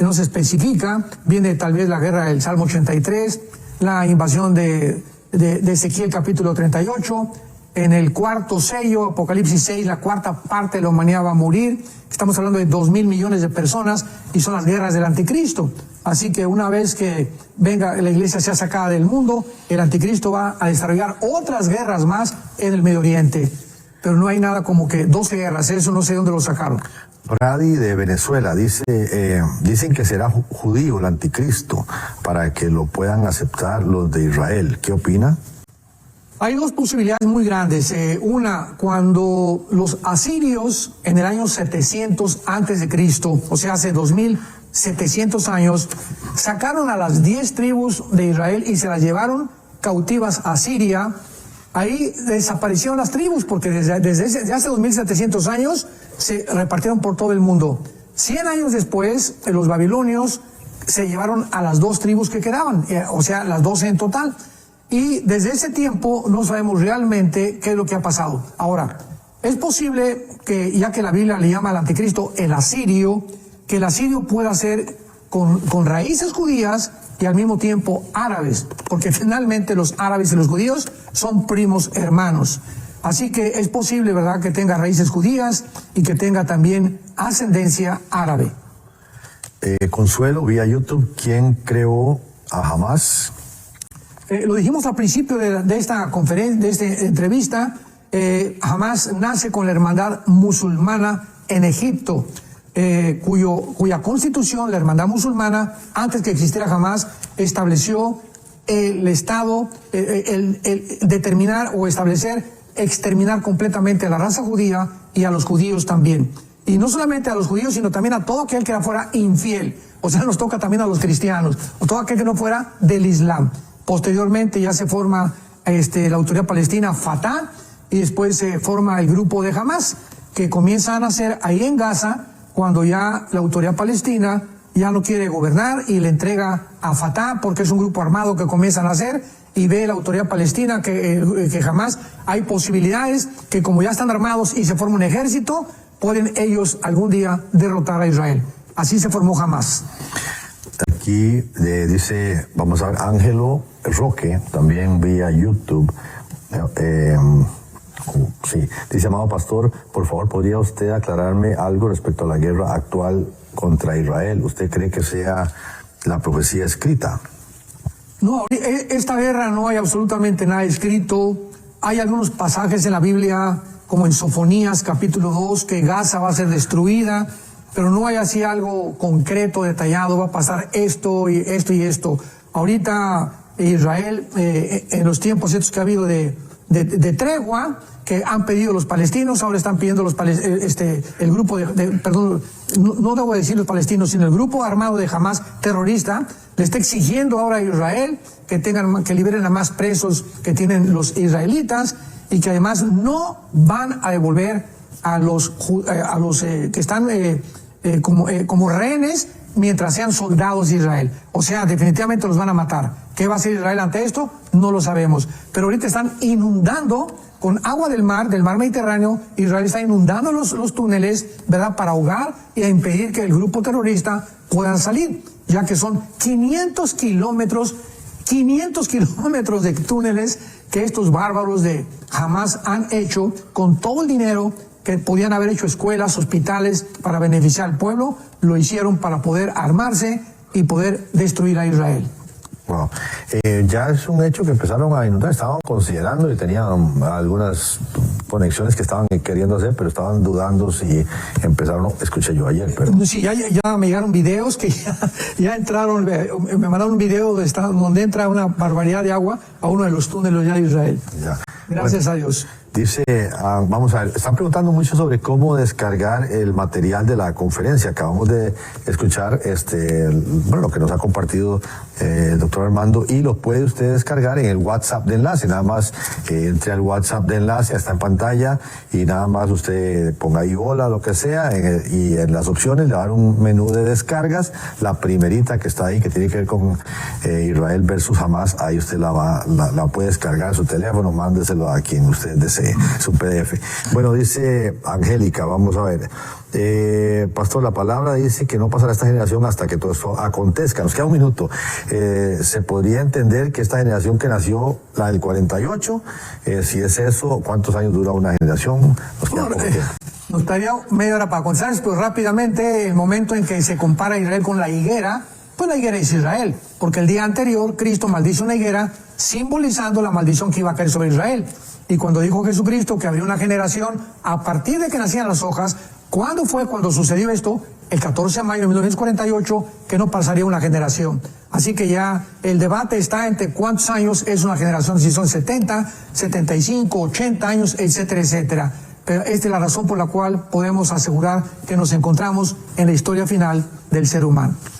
no se especifica. Viene tal vez la guerra del Salmo 83, la invasión de Ezequiel capítulo 38, en el cuarto sello, Apocalipsis 6, la cuarta parte de la humanidad va a morir. Estamos hablando de 2.000 millones de personas y son las guerras del anticristo. Así que una vez que venga la iglesia sea sacada del mundo, el anticristo va a desarrollar otras guerras más en el Medio Oriente. Pero no hay nada como que 12 guerras, eso no sé dónde lo sacaron. Brady de Venezuela dice, dicen que será judío el anticristo para que lo puedan aceptar los de Israel. ¿Qué opina? Hay dos posibilidades muy grandes. Una, cuando los asirios en el año 700 antes de Cristo, o sea, hace 2700 años, sacaron a las 10 tribus de Israel y se las llevaron cautivas a Siria. Ahí desaparecieron las tribus porque desde hace 2700 años se repartieron por todo el mundo. 100 años después, los babilonios se llevaron a las 2 tribus que quedaban, o sea, las 12 en total. Y desde ese tiempo no sabemos realmente qué es lo que ha pasado. Ahora, es posible que, ya que la Biblia le llama al anticristo el asirio, que el asirio pueda ser con raíces judías y al mismo tiempo árabes, porque finalmente los árabes y los judíos son primos hermanos. Así que es posible, ¿verdad?, que tenga raíces judías y que tenga también ascendencia árabe. Consuelo, vía YouTube, ¿quién creó a Hamas? Lo dijimos al principio de esta conferencia, de esta entrevista. Hamas nace con la hermandad musulmana en Egipto, cuya constitución, la hermandad musulmana, antes que existiera Hamas, estableció el Estado, el determinar o establecer, exterminar completamente a la raza judía y a los judíos también. Y no solamente a los judíos, sino también a todo aquel que fuera infiel. O sea, nos toca también a los cristianos, o todo aquel que no fuera del Islam. Posteriormente ya se forma la autoridad palestina Fatah y después se forma el grupo de Hamas, que comienza a nacer ahí en Gaza cuando ya la autoridad palestina ya no quiere gobernar y le entrega a Fatah porque es un grupo armado que comienza a nacer y ve la autoridad palestina que Hamas hay posibilidades que como ya están armados y se forma un ejército, pueden ellos algún día derrotar a Israel. Así se formó Hamas. Aquí dice, vamos a ver, Ángelo Roque, también vía YouTube. Sí, dice, amado pastor, por favor, ¿podría usted aclararme algo respecto a la guerra actual contra Israel? ¿Usted cree que sea la profecía escrita? No, esta guerra no hay absolutamente nada escrito. Hay algunos pasajes en la Biblia, como en Sofonías capítulo 2, que Gaza va a ser destruida, pero no hay así algo concreto, detallado, va a pasar esto y esto y esto. Ahorita Israel, en los tiempos estos que ha habido de tregua, que han pedido los palestinos, ahora están pidiendo el grupo perdón, no debo decir los palestinos, sino el grupo armado de Hamas terrorista, le está exigiendo ahora a Israel que liberen a más presos que tienen los israelitas y que además no van a devolver a los que están como rehenes mientras sean soldados de Israel. O sea, definitivamente los van a matar. ¿Qué va a hacer Israel ante esto? No lo sabemos. Pero ahorita están inundando con agua del mar Mediterráneo. Israel está inundando los túneles, ¿verdad?, para ahogar y a impedir que el grupo terrorista pueda salir, ya que son 500 kilómetros de túneles que estos bárbaros de Hamas han hecho con todo el dinero que podían haber hecho escuelas, hospitales para beneficiar al pueblo, lo hicieron para poder armarse y poder destruir a Israel. Wow. Ya es un hecho que empezaron a inundar, estaban considerando y tenían algunas conexiones que estaban queriendo hacer, pero estaban dudando si empezaron, escuché yo ayer. Pero... Sí, ya me llegaron videos que ya entraron, me mandaron un video donde entra una barbaridad de agua a uno de los túneles ya de Israel. Ya. Gracias a Dios. Dice, vamos a ver, están preguntando mucho sobre cómo descargar el material de la conferencia. Acabamos de escuchar lo que nos ha compartido el doctor Armando, y lo puede usted descargar en el WhatsApp de Enlace. Nada más entre al WhatsApp de Enlace, está en pantalla, y nada más usted ponga ahí hola, lo que sea, y en las opciones le va a dar un menú de descargas. La primerita que está ahí, que tiene que ver con Israel versus Hamas, ahí usted la puede descargar en su teléfono, mándeselo a quien usted desee. Su PDF. Bueno, dice Angélica, vamos a ver. Pastor, la palabra dice que no pasará esta generación hasta que todo esto acontezca. Nos queda un minuto. ¿Se podría entender que esta generación que nació, la del 48, si es eso, cuántos años dura una generación? Nos queda poco tiempo. Nos estaría media hora para contarles, pero rápidamente, el momento en que se compara Israel con la higuera, pues la higuera es Israel, porque el día anterior Cristo maldice una higuera, simbolizando la maldición que iba a caer sobre Israel. Y cuando dijo Jesucristo que habría una generación a partir de que nacían las hojas, ¿cuándo fue cuando sucedió esto? El 14 de mayo de 1948, que no pasaría una generación. Así que ya el debate está entre cuántos años es una generación, si son 70, 75, 80 años, etcétera, etcétera. Pero esta es la razón por la cual podemos asegurar que nos encontramos en la historia final del ser humano.